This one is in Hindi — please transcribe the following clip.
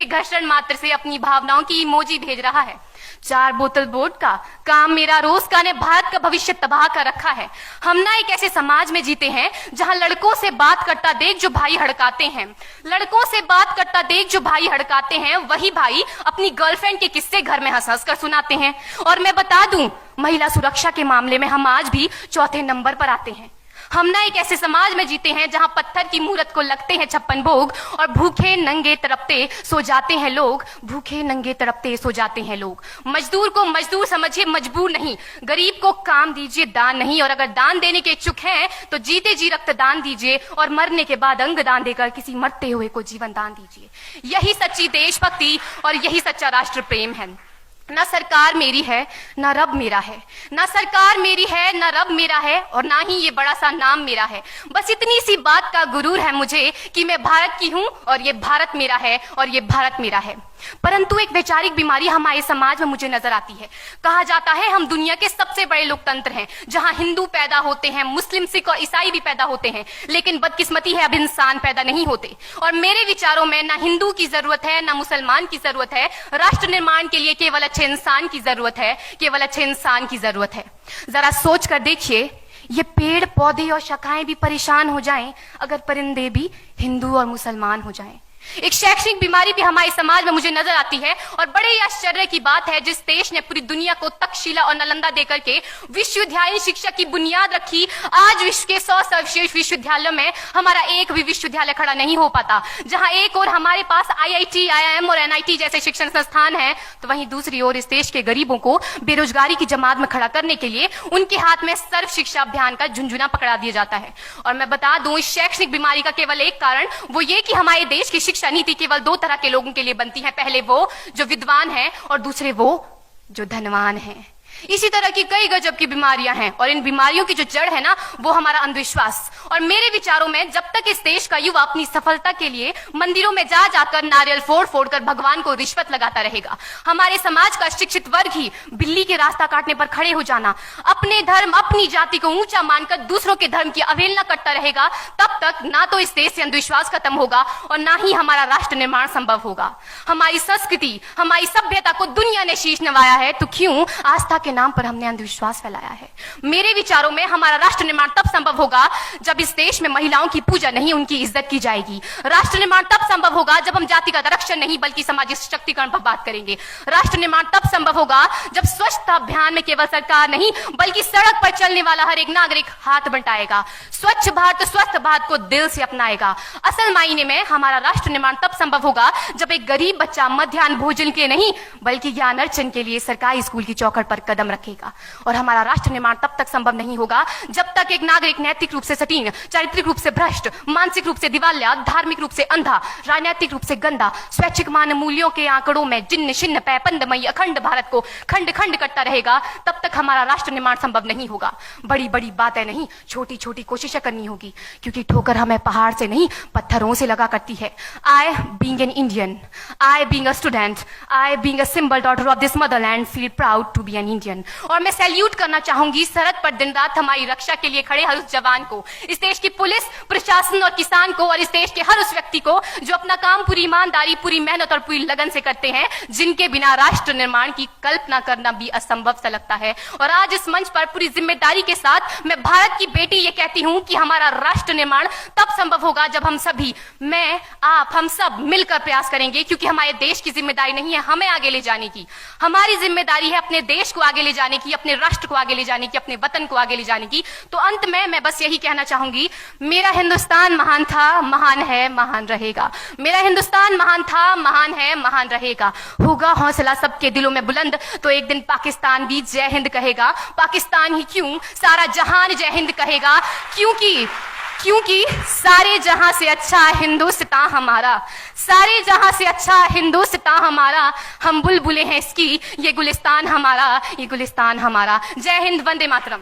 घर्षण मात्र से अपनी भावनाओं की इमोजी भेज रहा है। 4 बोतल वोडका, काम मेरा रोज का ने भारत का भविष्य तबाह कर रखा है। हम ना एक ऐसे समाज में जीते हैं जहां लड़कों से बात करता देख जो भाई हड़काते हैं, लड़कों से बात करता देख जो भाई हड़काते हैं, वही भाई अपनी गर्लफ्रेंड के किस्से घर में हंस हंस कर सुनाते हैं। और मैं बता दूं, महिला सुरक्षा के मामले में हम आज भी चौथे नंबर पर आते हैं। हम ना एक ऐसे समाज में जीते हैं जहां पत्थर की मूरत को लगते हैं 56 भोग और भूखे नंगे तड़पते सो जाते हैं लोग, भूखे नंगे तड़पते सो जाते हैं लोग। मजदूर को मजदूर समझिए, मजबूर नहीं। गरीब को काम दीजिए, दान नहीं। और अगर दान देने के इच्छुक हैं तो जीते जी रक्तदान दीजिए और मरने के बाद अंग दान देकर किसी मरते हुए को जीवन दान दीजिए। यही सच्ची देशभक्ति और यही सच्चा राष्ट्र प्रेम है। ना सरकार मेरी है ना रब मेरा है, ना सरकार मेरी है ना रब मेरा है, और ना ही ये बड़ा सा नाम मेरा है। बस इतनी सी बात का गुरूर है मुझे कि मैं भारत की हूं और ये भारत मेरा है और ये भारत मेरा है। परंतु एक वैचारिक बीमारी हमारे समाज में मुझे नजर आती है। कहा जाता है हम दुनिया के सबसे बड़े लोकतंत्र हैं, जहां हिंदू पैदा होते हैं, मुस्लिम, सिख और ईसाई भी पैदा होते हैं, लेकिन बदकिस्मती है अब इंसान पैदा नहीं होते। और मेरे विचारों में ना हिंदू की जरूरत है ना मुसलमान की जरूरत है। राष्ट्र निर्माण के लिए केवल अच्छे इंसान की जरूरत है, केवल अच्छे इंसान की जरूरत है। जरा सोच कर देखिए, ये पेड़ पौधे और शाखाएं भी परेशान हो जाएं अगर परिंदे भी हिंदू और मुसलमान हो जाएं। एक शैक्षणिक बीमारी भी हमारे समाज में मुझे नजर आती है, और बड़े ही आश्चर्य की बात है, जिस देश ने पूरी दुनिया को तक्षशिला और नालंदा देकर के विश्वविद्यालय शिक्षा की बुनियाद रखी, आज विश्व के 100 सर्वश्रेष्ठ विश्वविद्यालयों में हमारा एक भी विश्वविद्यालय खड़ा नहीं हो पाता। जहां एक और हमारे पास IIT, IIM और NIT जैसे शिक्षण संस्थान हैं, तो वहीं दूसरी ओर इस देश के गरीबों को बेरोजगारी की जमात में खड़ा करने के लिए उनके हाथ में सर्व शिक्षा अभियान का झुंझुना पकड़ा दिया जाता है। और मैं बता दूं, इस शैक्षणिक बीमारी का केवल एक कारण वो ये कि हमारे देश की शिक्षा नीति केवल 2 तरह के लोगों के लिए बनती है। पहले वो जो विद्वान हैं और दूसरे वो जो धनवान हैं। इसी तरह की कई गजब की बीमारियां हैं, और इन बीमारियों की जो जड़ है ना, वो हमारा अंधविश्वास। और मेरे विचारों में जब तक इस देश का युवा अपनी सफलता के लिए मंदिरों में जा जाकर नारियल फोड़ फोड़ कर भगवान को रिश्वत लगाता रहेगा, हमारे समाज का शिक्षित वर्ग ही बिल्ली के रास्ता काटने पर खड़े हो जाना, अपने धर्म अपनी जाति को ऊंचा मानकर दूसरों के धर्म की अवहेलना करता रहेगा, तब तक ना तो इस देश से अंधविश्वास खत्म होगा और ना ही हमारा राष्ट्र निर्माण संभव होगा। हमारी संस्कृति, हमारी सभ्यता को दुनिया ने शीश नवाया है, तो क्यों आस्था के नाम पर हमने अंधविश्वास फैलाया है। मेरे विचारों में हमारा राष्ट्र निर्माण तब संभव होगा जब इस देश में महिलाओं की पूजा नहीं, उनकी इज्जत की जाएगी। राष्ट्र निर्माण तब संभव होगा जब हम जातिगत आरक्षण नहीं बल्कि सामाजिक सशक्तिकरण पर बात करेंगे। राष्ट्र निर्माण तब संभव होगा जब स्वच्छता अभियान में केवल सरकार नहीं बल्कि सड़क पर चलने वाला हर एक नागरिक हाथ बंटाएगा, स्वच्छ भारत स्वस्थ भारत को दिल से अपनाएगा। असल मायने में हमारा राष्ट्र निर्माण तब संभव होगा जब एक गरीब बच्चा मध्याह्न भोजन के नहीं बल्कि ज्ञान अर्जन के लिए सरकारी स्कूल की चौखट पर कदम रखेगा। और हमारा राष्ट्र निर्माण तब तक संभव नहीं होगा जब तक एक नागरिक नैतिक रूप से सटीन, चारित्रिक रूप से भ्रष्ट, मानसिक रूप से दिवालिया, धार्मिक रूप से अंधा, राजनीतिक रूप से गंदा, स्वैच्छिक मान मूल्यों के आंकड़ों में जिन्न शिन्न पैपंदमयी अखंड भारत को खंड खंड करता रहेगा। तब तक हमारा राष्ट्र निर्माण संभव नहीं होगा। बड़ी बड़ी बातें नहीं, छोटी छोटी कोशिशें करनी होगी, क्योंकि ठोकर हमें पहाड़ से नहीं पत्थरों से लगा करती है। I being an Indian, I being a student, I being a symbol daughter of this motherland feel proud to be an Indian। और मैं सैल्यूट करना चाहूंगी सरहद पर दिन रात हमारी रक्षा के लिए खड़े हर उस जवान को, इस देश की पुलिस, प्रशासन और किसान को, और इस देश के हर उस व्यक्ति को जो अपना काम पूरी ईमानदारी, पूरी मेहनत और पूरी लगन से करते हैं, जिनके बिना राष्ट्र निर्माण की कल्पना करना भी असंभव सा लगता है। और आज इस मंच पर पूरी जिम्मेदारी के साथ मैं भारत की बेटी ये कहती हूं कि हमारा राष्ट्र निर्माण तब संभव होगा जब हम सभी, मैं, आप, हम सब मिलकर प्रयास करेंगे, क्योंकि हमारे देश की जिम्मेदारी नहीं है हमें आगे ले जाने की, हमारी जिम्मेदारी है अपने देश को आगे ले जाने की, अपने राष्ट्र को आगे ले जाने की, अपने वतन को आगे ले जाने की। तो अंत में मैं बस यही कहना चाहूंगी, मेरा हिंदुस्तान महान था, महान है, महान रहेगा। मेरा हिंदुस्तान महान था, महान है, महान रहेगा। होगा हौसला सबके दिलों में बुलंद तो एक दिन पाकिस्तान भी जय हिंद कहेगा। पाकिस्तान ही क्यों, सारा जहान जय हिंद कहेगा, क्योंकि सारे जहां से अच्छा हिंदुस्तान हमारा, सारे जहां से अच्छा हिंदुस्तान हमारा, हम बुलबुलें हैं इसकी, ये गुलिस्तान हमारा, ये गुलिस्तान हमारा। जय हिंद, वंदे मातरम।